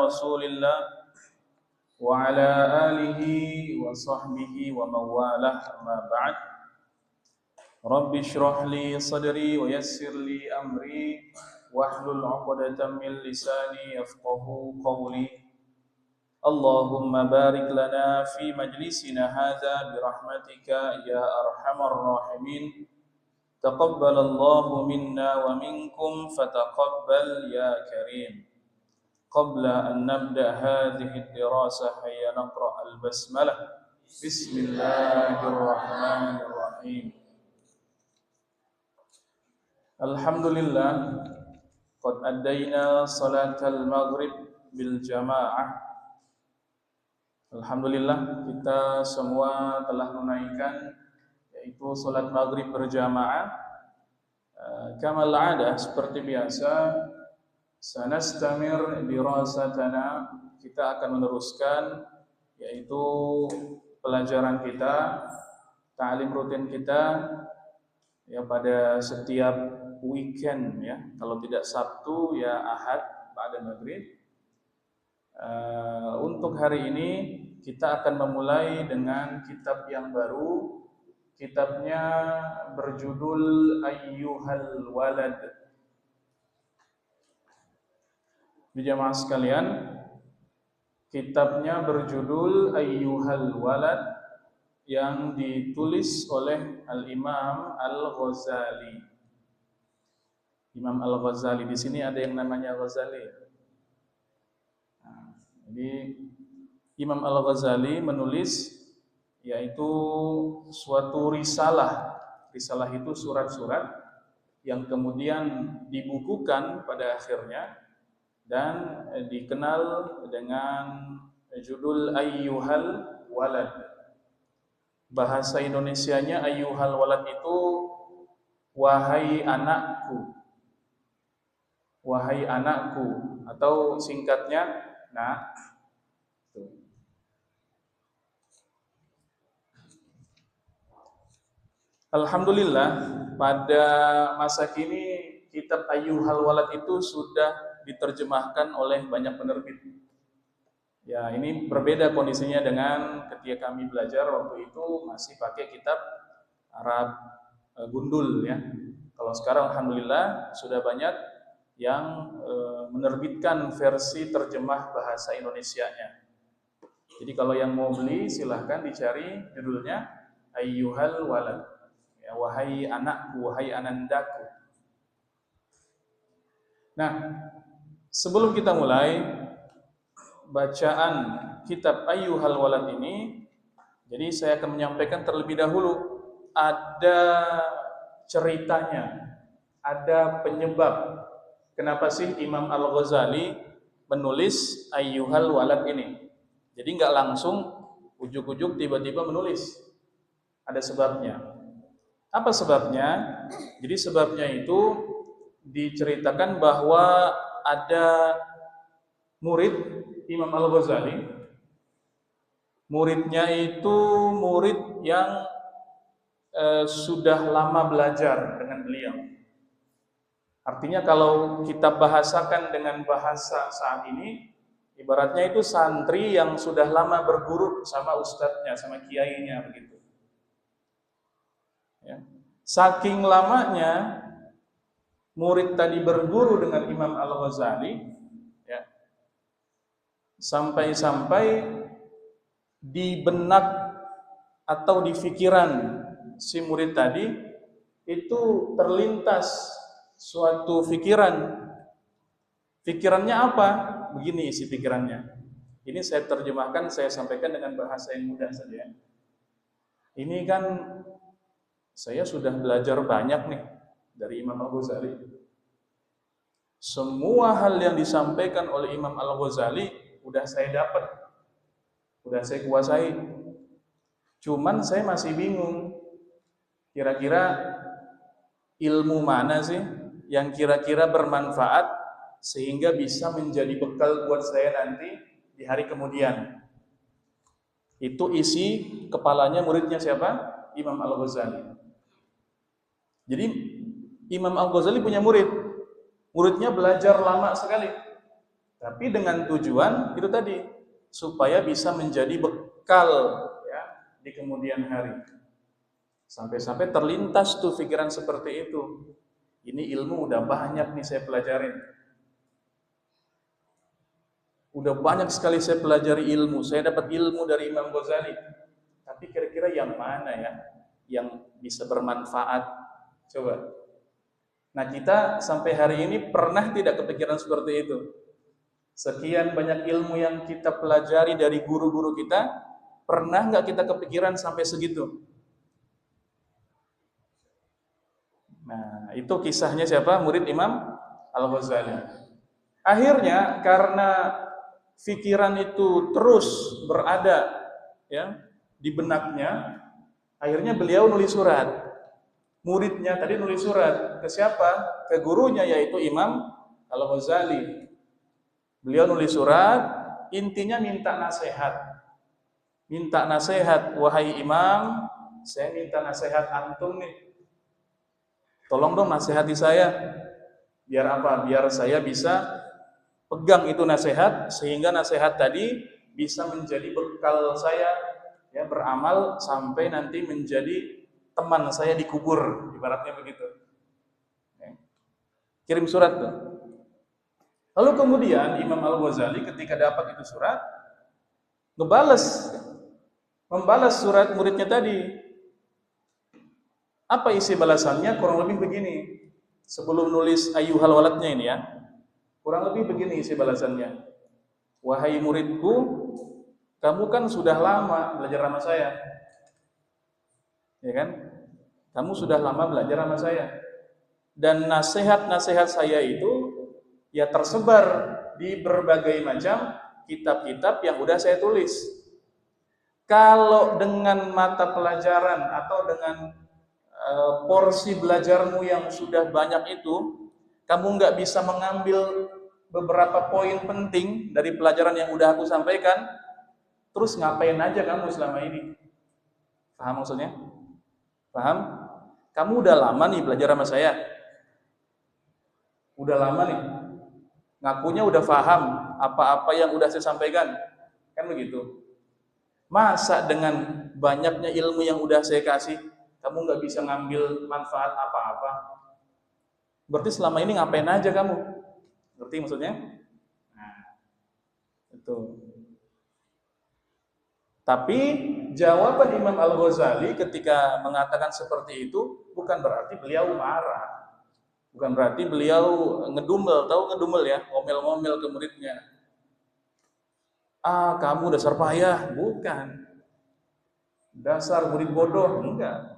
رسول الله وعلى آله وصحبه ومن والاه أما بعد رب اشرح لي صدري ويسر لي أمري واحلل عقدة من لساني يفقه قولي اللهم بارك لنا في مجلسنا هذا برحمتك يا أرحم الراحمين تقبل الله منا ومنكم فتقبل يا كريم قبل أن نبدأ هذه الدراسة هيا نقرأ البسملة بسم الله الرحمن الرحيم الحمد لله قد أدينا صلاة المغرب بالجماعة. Alhamdulillah kita semua telah menunaikan yaitu salat maghrib berjamaah. Kamal ada seperti biasa sanastamir dirasatana, kita akan meneruskan yaitu pelajaran kita, ta'lim rutin kita ya pada setiap weekend ya. Kalau tidak Sabtu ya Ahad pada maghrib. Untuk hari ini kita akan memulai dengan kitab yang baru. Kitabnya berjudul Ayyuhal Walad. Jemaah sekalian, kitabnya berjudul Ayyuhal Walad yang ditulis oleh Al-Imam Al-Ghazali. Imam Al-Ghazali, di sini ada yang namanya Ghazali. Jadi Imam Al-Ghazali menulis yaitu suatu risalah. Risalah itu surat-surat yang kemudian dibukukan pada akhirnya dan dikenal dengan judul Ayyuhal Walad. Bahasa Indonesianya Ayyuhal Walad itu wahai anakku. Wahai anakku atau singkatnya nak. Alhamdulillah pada masa kini kitab Ayyuhal Walad itu sudah diterjemahkan oleh banyak penerbit. Ya, ini berbeda kondisinya dengan ketika kami belajar waktu itu masih pakai kitab Arab gundul ya. Kalau sekarang alhamdulillah sudah banyak yang menerbitkan versi terjemah bahasa Indonesianya. Jadi kalau yang mau beli silahkan dicari judulnya Ayyuhal Walad. Ya, wahai anakku, wahai anandaku. Nah, sebelum kita mulai bacaan kitab Ayyuhal Walad ini, jadi saya akan menyampaikan terlebih dahulu ada ceritanya, ada penyebab kenapa sih Imam Al-Ghazali menulis Ayyuhal Walad ini. Jadi nggak langsung ujuk-ujuk tiba-tiba menulis. Ada sebabnya. Apa sebabnya? Jadi sebabnya itu diceritakan bahwa ada murid Imam Al-Ghazali. Muridnya itu murid yang sudah lama belajar dengan beliau. Artinya kalau kita bahasakan dengan bahasa saat ini, ibaratnya itu santri yang sudah lama berguru sama ustadznya, sama kiainya begitu. Ya. Saking lamanya murid tadi berguru dengan Imam Al-Ghazali, ya, sampai-sampai di benak atau di pikiran si murid tadi itu terlintas suatu pikiran. Pikirannya apa? Begini isi pikirannya. Ini saya terjemahkan, saya sampaikan dengan bahasa yang mudah saja. Ini kan saya sudah belajar banyak nih dari Imam Al-Ghazali. Semua hal yang disampaikan oleh Imam Al-Ghazali udah saya dapat, udah saya kuasai. Cuman saya masih bingung. Kira-kira ilmu mana sih yang kira-kira bermanfaat sehingga bisa menjadi bekal buat saya nanti di hari kemudian. Itu isi kepalanya muridnya siapa? Imam Al-Ghazali. Jadi Imam Al-Ghazali punya murid. Muridnya belajar lama sekali. Tapi dengan tujuan itu tadi, supaya bisa menjadi bekal ya di kemudian hari. Sampai-sampai terlintas tuh pikiran seperti itu. Ini ilmu udah banyak nih saya pelajarin. Udah banyak sekali saya pelajari ilmu. Saya dapat ilmu dari Imam Ghazali. Tapi kira-kira yang mana ya yang bisa bermanfaat? Coba. Nah, kita sampai hari ini pernah tidak kepikiran seperti itu? Sekian banyak ilmu yang kita pelajari dari guru-guru kita, pernah nggak kita kepikiran sampai segitu? Nah, itu kisahnya siapa? Murid Imam Al-Ghazali. Akhirnya karena pikiran itu terus berada ya di benaknya, akhirnya beliau nulis surat. Muridnya tadi nulis surat ke siapa? Ke gurunya, yaitu Imam Al-Ghazali. Beliau nulis surat, intinya minta nasihat. Minta nasihat, wahai Imam, saya minta nasihat antum nih. Tolong dong nasihati saya. Biar apa? Biar saya bisa pegang itu nasihat, sehingga nasihat tadi bisa menjadi bekal saya ya beramal sampai nanti menjadi teman saya di kubur, ibaratnya begitu. Kirim surat tuh. Lalu kemudian Imam Al-Ghazali ketika dapat itu surat, membalas surat muridnya tadi. Apa isi balasannya? Kurang lebih begini. Sebelum nulis ayyuhal waladnya ini ya, kurang lebih begini isi balasannya. Wahai muridku, kamu kan sudah lama belajar sama saya. Ya kan? Kamu sudah lama belajar sama saya. Dan nasihat-nasihat saya itu ya tersebar di berbagai macam kitab-kitab yang udah saya tulis. Kalau dengan mata pelajaran atau dengan porsi belajarmu yang sudah banyak itu, kamu nggak bisa mengambil beberapa poin penting dari pelajaran yang udah aku sampaikan, terus ngapain aja kamu selama ini? Paham maksudnya? Paham? Kamu udah lama nih belajar sama saya. Udah lama nih. Ngakunya udah paham apa-apa yang udah saya sampaikan. Kan begitu. Masa dengan banyaknya ilmu yang udah saya kasih, kamu nggak bisa ngambil manfaat apa-apa? Berarti selama ini ngapain aja kamu? Ngerti maksudnya? Nah, itu. Tapi jawaban Imam Al-Ghazali ketika mengatakan seperti itu bukan berarti beliau marah. Bukan berarti beliau ngedumel, tahu ngedumel ya, ngomel-ngomel ke muridnya. Ah, kamu dasar payah, bukan. Dasar murid bodoh, enggak.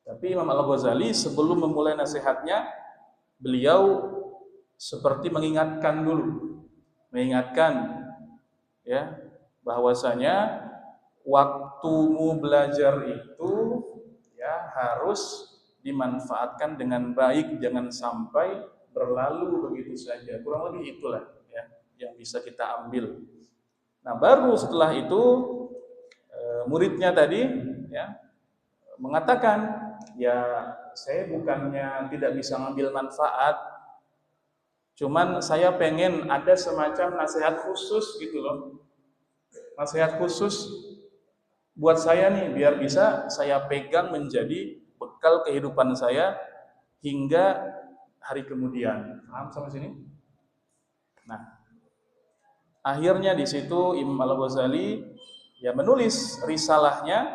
Tapi Imam Al-Ghazali sebelum memulai nasihatnya, beliau seperti mengingatkan dulu. Mengingatkan ya, bahwasanya waktumu belajar itu ya harus dimanfaatkan dengan baik, jangan sampai berlalu begitu saja. Kurang lebih itulah ya yang bisa kita ambil. Nah, baru setelah itu muridnya tadi ya mengatakan, ya saya bukannya tidak bisa ngambil manfaat, cuman saya pengen ada semacam nasihat khusus gitu loh. Nasihat khusus buat saya nih, biar bisa saya pegang menjadi bekal kehidupan saya hingga hari kemudian. Paham sampai sini? Nah, akhirnya di situ Imam Al-Ghazali ya menulis risalahnya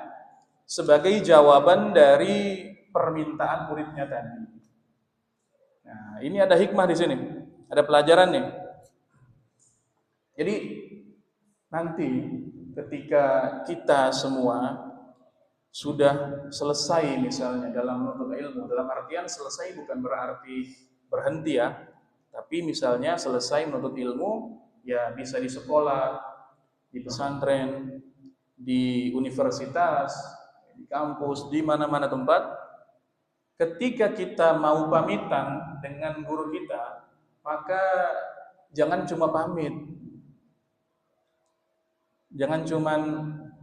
sebagai jawaban dari permintaan muridnya tadi. Nah, ini ada hikmah di sini, ada pelajaran nih. Jadi nanti ketika kita semua sudah selesai misalnya dalam menuntut ilmu, dalam artian selesai bukan berarti berhenti ya, tapi misalnya selesai menuntut ilmu ya bisa di sekolah, di pesantren, di universitas, di kampus, di mana-mana tempat. Ketika kita mau pamitan dengan guru kita, maka jangan cuma pamit. Jangan cuman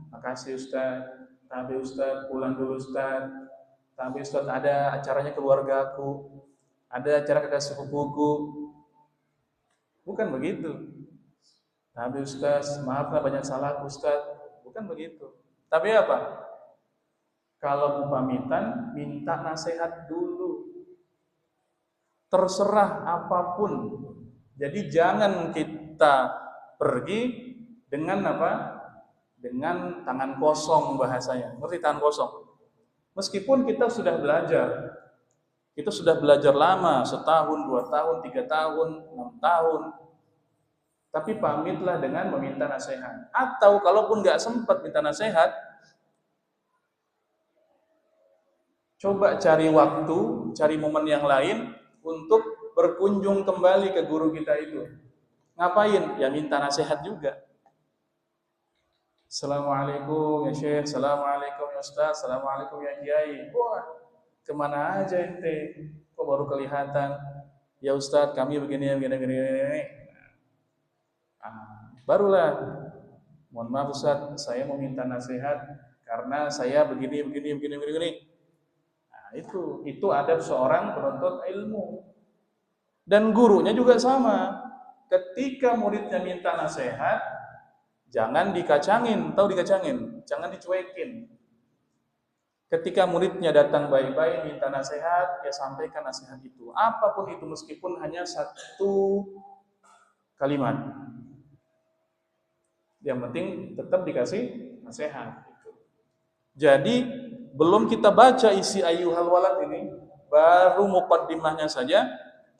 makasih Ustaz, tapi Ustaz pulang dulu Ustaz, tapi Ustaz ada acaranya keluarga aku, ada acara kakak sepupuku. Bukan begitu. Tapi Ustaz, maaflah banyak salah Ustaz. Bukan begitu. Tapi apa? Kalau mau pamitan, minta nasihat dulu. Terserah apapun. Jadi jangan kita pergi dengan apa? Dengan tangan kosong bahasanya. Ngerti tangan kosong? Meskipun kita sudah belajar. Kita sudah belajar lama, setahun, 2 tahun, 3 tahun, 6 tahun. Tapi pamitlah dengan meminta nasihat. Atau kalaupun nggak sempat minta nasihat, coba cari waktu, cari momen yang lain untuk berkunjung kembali ke guru kita itu. Ngapain? Ya minta nasihat juga. Assalamualaikum ya Syekh, Assalamualaikum ya Ustaz, Assalamualaikum ya Kiai. Wah, kemana aja ente? Kok baru kelihatan? Ya Ustaz, kami begini. Barulah, mohon maaf Ustaz, saya mau minta nasihat karena saya begini. Nah, itu adab seorang penuntut ilmu. Dan gurunya juga sama. Ketika muridnya minta nasihat, jangan dikacangin, tahu dikacangin, jangan dicuekin. Ketika muridnya datang baik-baik minta nasihat, ya sampaikan nasihat itu. Apapun itu, meskipun hanya satu kalimat. Yang penting tetap dikasih nasihat. Jadi belum kita baca isi ayyuhal walad ini, baru muqaddimahnya saja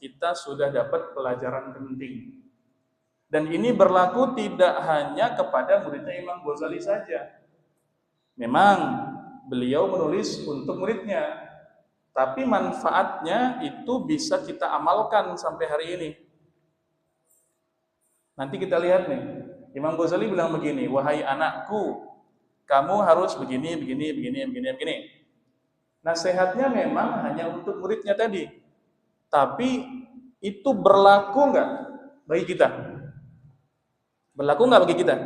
kita sudah dapat pelajaran penting. Dan ini berlaku tidak hanya kepada muridnya Imam Ghazali saja. Memang beliau menulis untuk muridnya, tapi manfaatnya itu bisa kita amalkan sampai hari ini. Nanti kita lihat nih, Imam Ghazali bilang begini, wahai anakku, kamu harus begini. Nasihatnya memang hanya untuk muridnya tadi, tapi itu berlaku nggak bagi kita? Berlaku nggak bagi kita?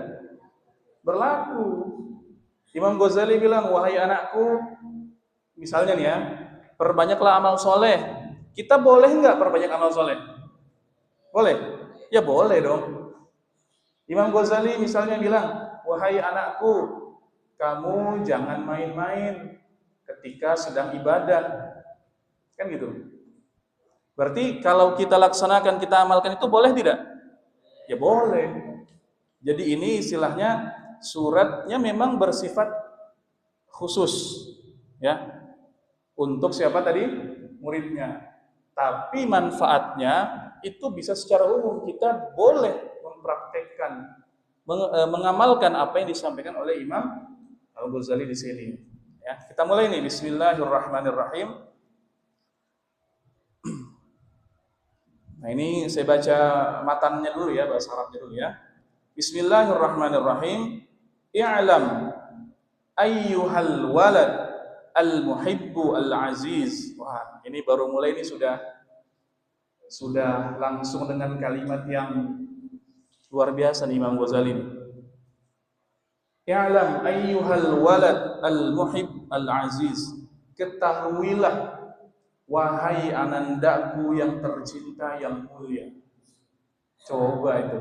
Berlaku. Imam Ghazali bilang, wahai anakku, misalnya nih ya, perbanyaklah amal soleh. Kita boleh nggak perbanyak amal soleh? Boleh? Ya boleh dong. Imam Ghazali misalnya bilang, wahai anakku, kamu jangan main-main ketika sedang ibadah. Kan gitu. Berarti kalau kita laksanakan, kita amalkan itu boleh tidak? Ya boleh. Jadi ini istilahnya suratnya memang bersifat khusus, ya, untuk siapa tadi? Muridnya. Tapi manfaatnya itu bisa secara umum, kita boleh mempraktekkan, mengamalkan apa yang disampaikan oleh Imam Al-Ghazali di sini. Ya, kita mulai nih. Bismillahirrahmanirrahim. Nah ini saya baca matannya dulu ya, bahasa Arabnya dulu ya. Bismillahirrahmanirrahim. I'lam ayyuhal walad al-muhibbu al-aziz. Wah, ini baru mulai, ini sudah langsung dengan kalimat yang luar biasa nih Imam Ghazali ini. I'lam ayyuhal walad al-muhibb al-aziz. Ketahuilah wahai anandaku yang tercinta yang mulia. Coba itu.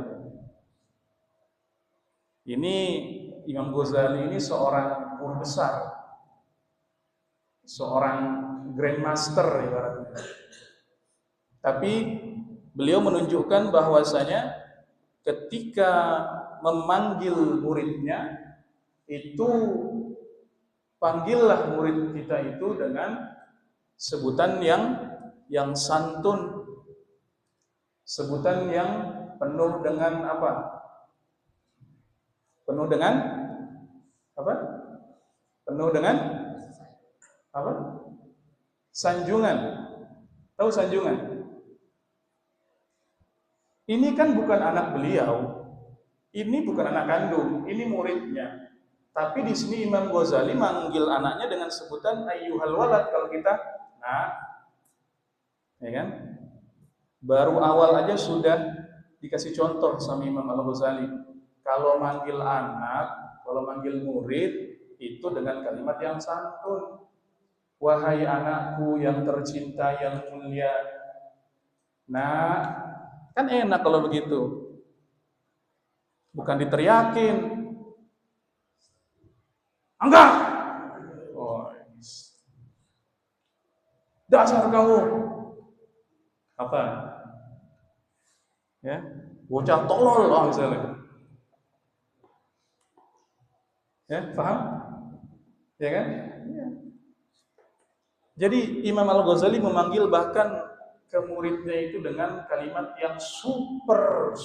Ini Imam Ghazali ini seorang guru besar, seorang grandmaster ibaratnya. Tapi beliau menunjukkan bahwasanya ketika memanggil muridnya itu, panggillah murid kita itu dengan sebutan yang santun, sebutan yang penuh dengan apa? Penuh dengan apa? Penuh dengan apa? Sanjungan. Tahu sanjungan? Ini kan bukan anak beliau. Ini bukan anak kandung, ini muridnya. Tapi di sini Imam Ghazali manggil anaknya dengan sebutan ayyuhal walad. Kalau kita, nah, ya kan? Baru awal aja sudah dikasih contoh sama Imam Al-Ghazali. Kalau manggil anak, kalau manggil murid itu dengan kalimat yang santun. Wahai anakku yang tercinta yang mulia. Nah, Kan enak kalau begitu. Bukan diteriakin. Enggak. Oh, dasar kamu. Apa? Ya, bocah tolol lah misalnya. Ya, paham? Ya kan? Ya. Jadi Imam Al-Ghazali memanggil bahkan ke muridnya itu dengan kalimat yang super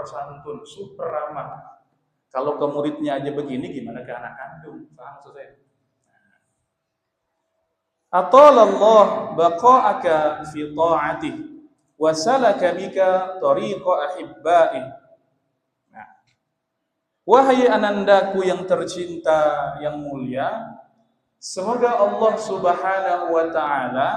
santun, super ramah. Kalau ke muridnya aja begini, gimana ke anak kandung? Paham maksud saya? Atalallah baqa'aka fi ta'atih wa salaka bika tariqa ahibba'i. Nah, wahai anandaku yang tercinta, yang mulia, semoga Allah Subhanahu wa taala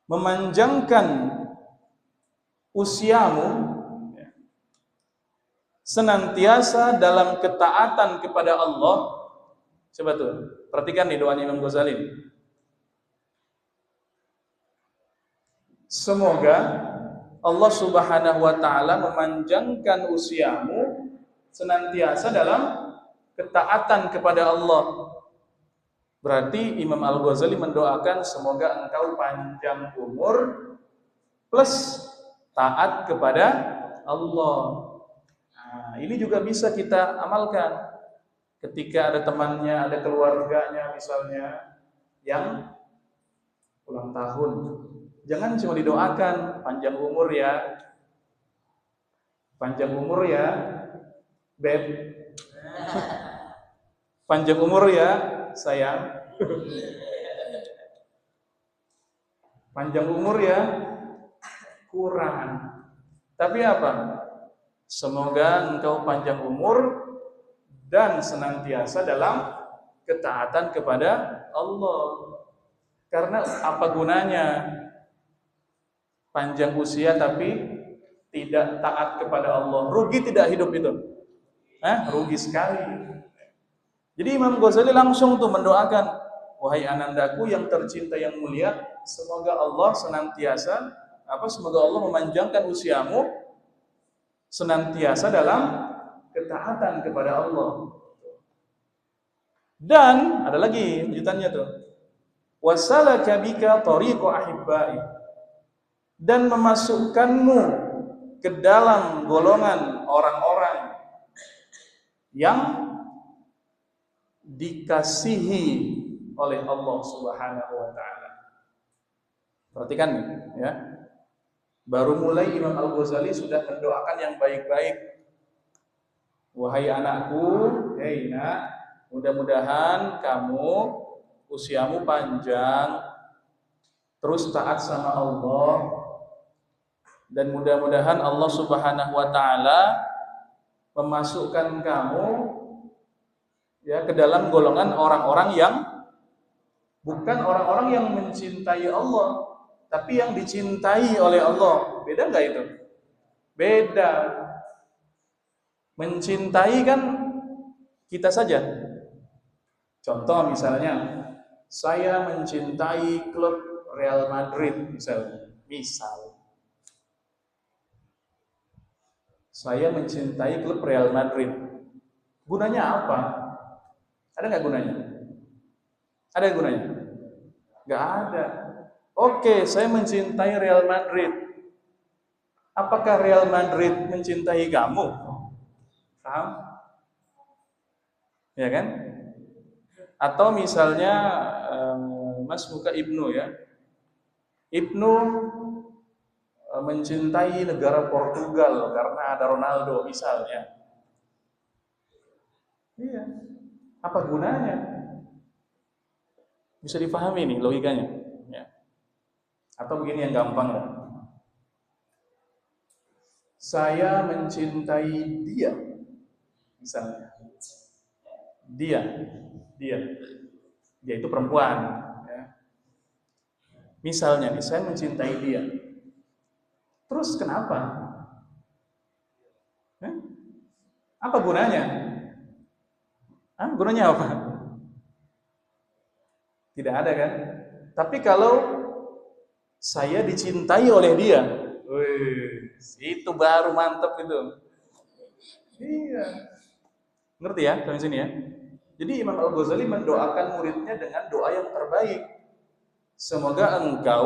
memanjangkan usiamu senantiasa dalam ketaatan kepada Allah. Coba tuh, perhatikan nih doanya Imam Ghazali. Semoga Allah Subhanahu wa taala memanjangkan usiamu senantiasa dalam ketaatan kepada Allah. Berarti Imam Al-Ghazali mendoakan semoga engkau panjang umur plus taat kepada Allah. Nah, ini juga bisa kita amalkan ketika ada temannya, ada keluarganya misalnya yang ulang tahun. Jangan cuma didoakan panjang umur ya. Panjang umur ya, Beb. Panjang umur ya, sayang. Panjang umur ya, kurang. Tapi apa? Semoga engkau panjang umur dan senantiasa dalam ketaatan kepada Allah. Karena apa gunanya panjang usia tapi tidak taat kepada Allah? Rugi tidak hidup itu? Rugi sekali. Jadi Imam Ghazali langsung tuh mendoakan, wahai anandaku yang tercinta yang mulia, semoga Allah senantiasa semoga Allah memanjangkan usiamu senantiasa dalam ketaatan kepada Allah. Dan ada lagi lanjutannya tuh. Wasalaka bika tariqa ahibbai. Dan memasukkanmu ke dalam golongan orang-orang yang dikasihi oleh Allah Subhanahu wa taala. Perhatikan nih, ya. Baru mulai Imam Al-Ghazali sudah mendoakan yang baik-baik. Wahai anakku, hei nak, mudah-mudahan kamu usiamu panjang, terus taat sama Allah, dan mudah-mudahan Allah Subhanahu wa taala memasukkan kamu ya ke dalam golongan orang-orang yang bukan orang-orang yang mencintai Allah, tapi yang dicintai oleh Allah. Beda enggak itu? Beda. Mencintai kan kita saja. Contoh misalnya, saya mencintai klub Real Madrid misalnya. Saya mencintai klub Real Madrid. Gunanya apa? Ada nggak gunanya? Ada gunanya? Nggak ada. Oke, saya mencintai Real Madrid. Apakah Real Madrid mencintai kamu? Paham? Ya kan? Atau misalnya Mas buka Ibnu ya. Ibnu mencintai negara Portugal karena ada Ronaldo misalnya. Iya. Apa gunanya? Bisa dipahami nih logikanya, ya. Atau begini yang gampang lah. Saya mencintai dia, misalnya. Dia itu perempuan. Ya. Misalnya nih, saya mencintai dia. Terus kenapa? Apa gunanya? Gunanya apa? Tidak ada kan? Tapi kalau saya dicintai oleh dia. Wih, itu baru mantep itu. Iya. Ngerti ya dari sini ya? Jadi Imam Al-Ghazali mendoakan muridnya dengan doa yang terbaik. Semoga engkau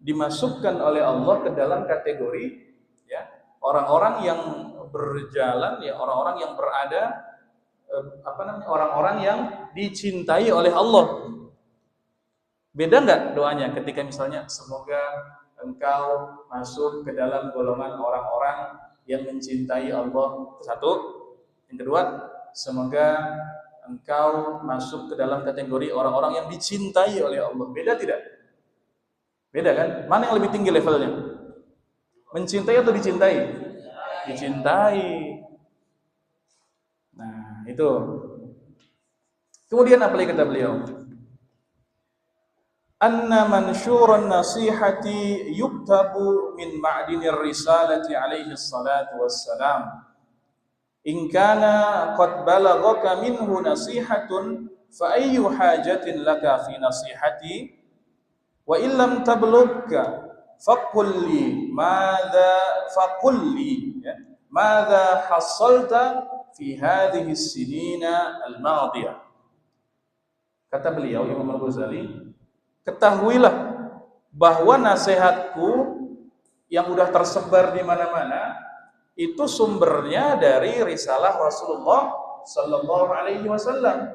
dimasukkan oleh Allah ke dalam kategori ya orang-orang yang berjalan ya orang-orang yang berada orang-orang yang dicintai oleh Allah. Beda nggak doanya ketika misalnya semoga engkau masuk ke dalam golongan orang-orang yang mencintai Allah. Satu. Yang kedua, semoga engkau masuk ke dalam kategori orang-orang yang dicintai oleh Allah. Beda tidak? Beda kan? Mana yang lebih tinggi levelnya? Mencintai atau dicintai? Dicintai. Nah, itu. Kemudian apa lagi kata beliau? Anna mansyurun nasihati yuktabu min ma'dinir risalati alaihi salatu wassalam. In kana qad balaghaka minhu nasihatun fa ayyu hajatin laka fi nasihati wa illam tablughka faqul li madza hasalta fi hadhihi as-sinina al-madiyah. Kata beliau Imam Al-Ghazali, ketahuilah bahwa nasihatku yang sudah tersebar di mana-mana itu sumbernya dari risalah Rasulullah sallallahu alaihi wasallam.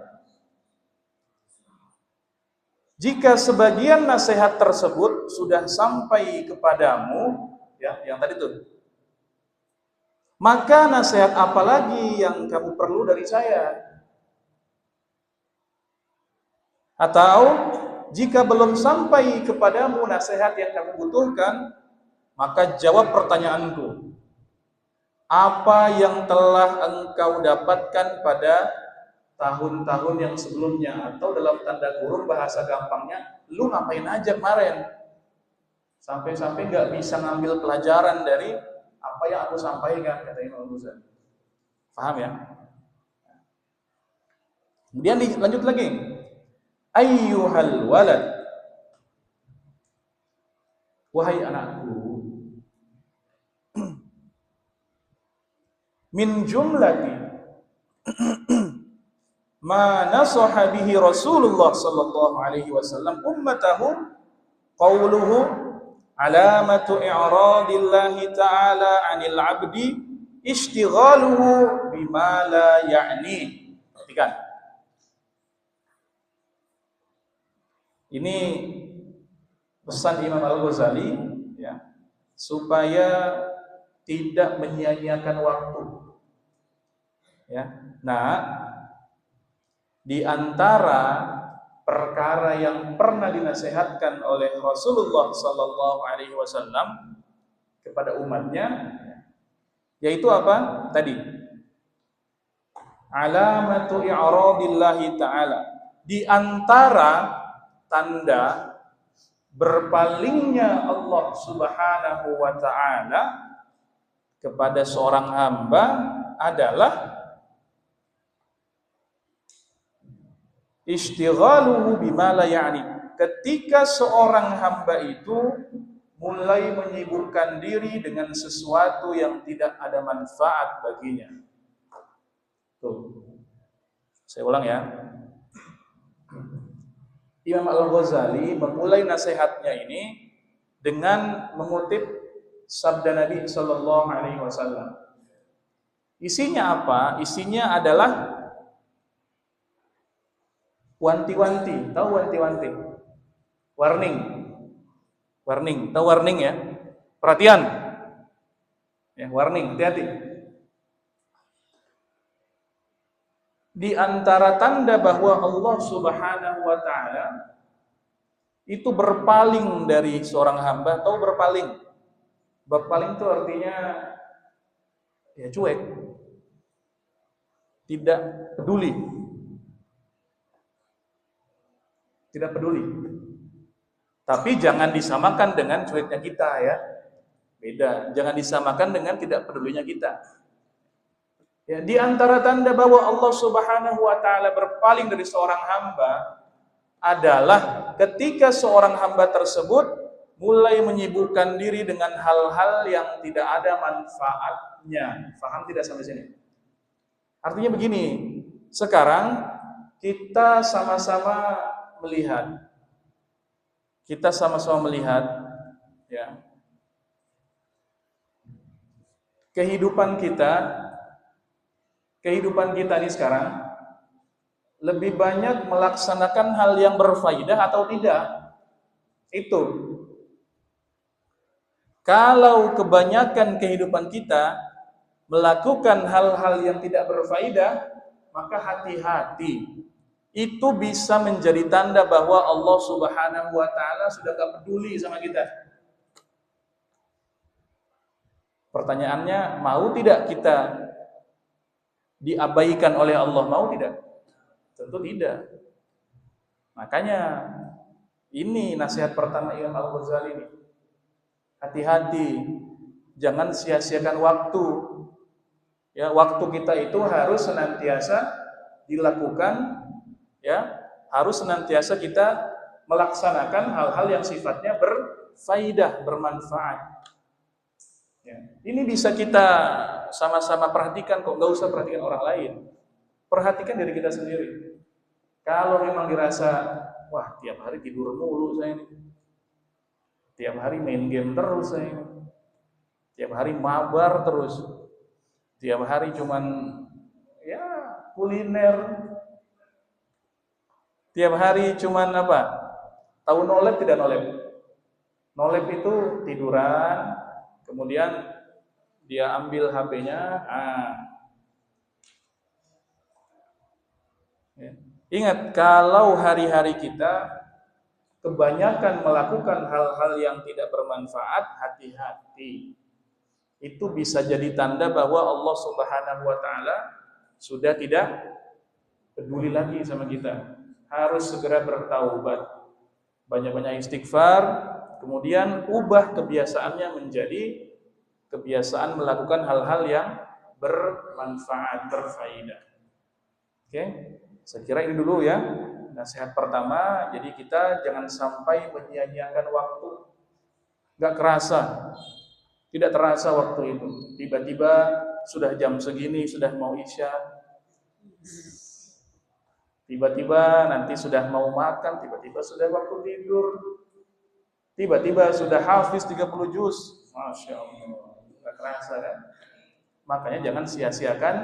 Jika sebagian nasihat tersebut sudah sampai kepadamu, ya, yang tadi itu, maka nasihat apa lagi yang kamu perlu dari saya? Atau jika belum sampai kepadamu nasihat yang kamu butuhkan, maka jawab pertanyaanku. Apa yang telah engkau dapatkan pada tahun-tahun yang sebelumnya, atau dalam tanda kurung bahasa gampangnya, lu ngapain aja kemarin sampai-sampai nggak bisa ngambil pelajaran dari apa yang aku sampaikan, kata Imam Ghazali. Paham ya? Kemudian lanjut lagi, ayyuhal walad, wahai anakku, min jumlati ma nasaha bihi Rasulullah sallallahu alaihi wasallam ummatahu qawluhu alamatu i'radillahi ta'ala 'anil 'abdi ishtighaluhu bima la ya'ni. Perhatikan. Ini pesan Imam Al-Ghazali ya, supaya tidak menyia-nyiakan waktu. Ya. Nah, di antara perkara yang pernah dinasihatkan oleh Rasulullah sallallahu alaihi wasallam kepada umatnya, yaitu apa? Tadi, alamatu i'radillahi ta'ala. Di antara tanda berpalingnya Allah Subhanahu wa ta'ala kepada seorang hamba adalah ishtighaluhu bima la ya'ni. Ketika seorang hamba itu mulai menyibukkan diri dengan sesuatu yang tidak ada manfaat baginya. Tuh. Saya ulang ya. Imam Al-Ghazali memulai nasihatnya ini dengan mengutip sabda Nabi sallallahu alaihi wasallam. Isinya apa? Isinya adalah wanti-wanti. Tahu wanti-wanti? Warning. Warning. Tahu warning ya? Perhatian. Ya, warning, hati-hati. Di antara tanda bahwa Allah Subhanahu wa ta'ala itu berpaling dari seorang hamba. Tahu berpaling? Berpaling itu artinya ya cuek. Tidak peduli. Tidak peduli. Tapi jangan disamakan dengan cueknya kita ya. Beda. Jangan disamakan dengan tidak pedulinya kita. Ya, di antara tanda bahwa Allah Subhanahu wa ta'ala berpaling dari seorang hamba adalah ketika seorang hamba tersebut mulai menyibukkan diri dengan hal-hal yang tidak ada manfaatnya. Paham tidak sampai sini? Artinya begini, sekarang kita sama-sama melihat, ya, kehidupan kita ini sekarang lebih banyak melaksanakan hal yang berfaedah atau tidak? Itu. Kalau kebanyakan kehidupan kita melakukan hal-hal yang tidak berfaedah, maka hati-hati. Itu bisa menjadi tanda bahwa Allah Subhanahu wa taala sudah gak peduli sama kita. Pertanyaannya, mau tidak kita diabaikan oleh Allah? Mau tidak? Tentu tidak. Makanya ini nasihat pertama Imam Al-Ghazali ini. Hati-hati, jangan sia-siakan waktu. Ya, waktu kita itu harus senantiasa dilakukan, ya, harus senantiasa kita melaksanakan hal-hal yang sifatnya berfaedah, bermanfaat. Ya. Ini bisa kita sama-sama perhatikan kok, nggak usah perhatikan orang lain. Perhatikan diri kita sendiri. Kalau memang dirasa, wah tiap hari tidur mulu saya ini, tiap hari main game terus saya ini, tiap hari mabar terus, tiap hari cuman ya kuliner, tiap hari cuman apa? Tahu nolep tidak nolep? Nolep itu tiduran, kemudian dia ambil HP-nya. Ya. Ingat, kalau hari-hari kita kebanyakan melakukan hal-hal yang tidak bermanfaat, hati-hati. Itu bisa jadi tanda bahwa Allah Subhanahu wa taala sudah tidak peduli lagi sama kita. Harus segera bertaubat. Banyak-banyak istighfar, kemudian ubah kebiasaannya menjadi kebiasaan melakukan hal-hal yang bermanfaat, berfaedah. Oke? Saya kira ini dulu ya, nasihat pertama. Jadi kita jangan sampai menyia-nyiakan waktu. Gak kerasa, tidak terasa waktu itu. Tiba-tiba sudah jam segini, sudah mau isya. Tiba-tiba nanti sudah mau makan, tiba-tiba sudah waktu tidur. Tiba-tiba sudah hafiz 30 juz. Masya Allah, gak kerasa kan? Makanya jangan sia-siakan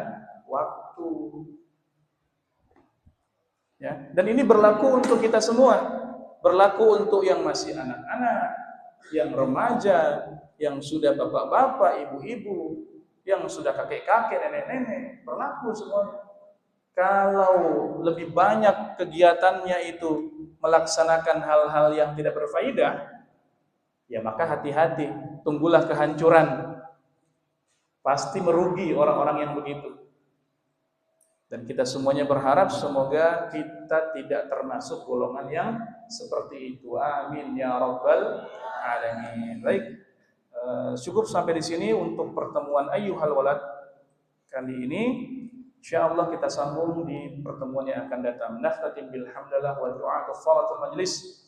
waktu. Ya, dan ini berlaku untuk kita semua, berlaku untuk yang masih anak-anak, yang remaja, yang sudah bapak-bapak, ibu-ibu, yang sudah kakek-kakek, nenek-nenek, berlaku semuanya. Kalau lebih banyak kegiatannya itu melaksanakan hal-hal yang tidak berfaedah, ya maka hati-hati, tunggulah kehancuran. Pasti merugi orang-orang yang begitu. Dan kita semuanya berharap semoga kita tidak termasuk golongan yang seperti itu. Amin ya rabbal alamin. Baik, cukup sampai di sini untuk pertemuan Ayyuhal Walad kali ini. Insyaallah kita sambung di pertemuan yang akan datang. Naftatim bil hamdalah wa du'a kafaratul majlis.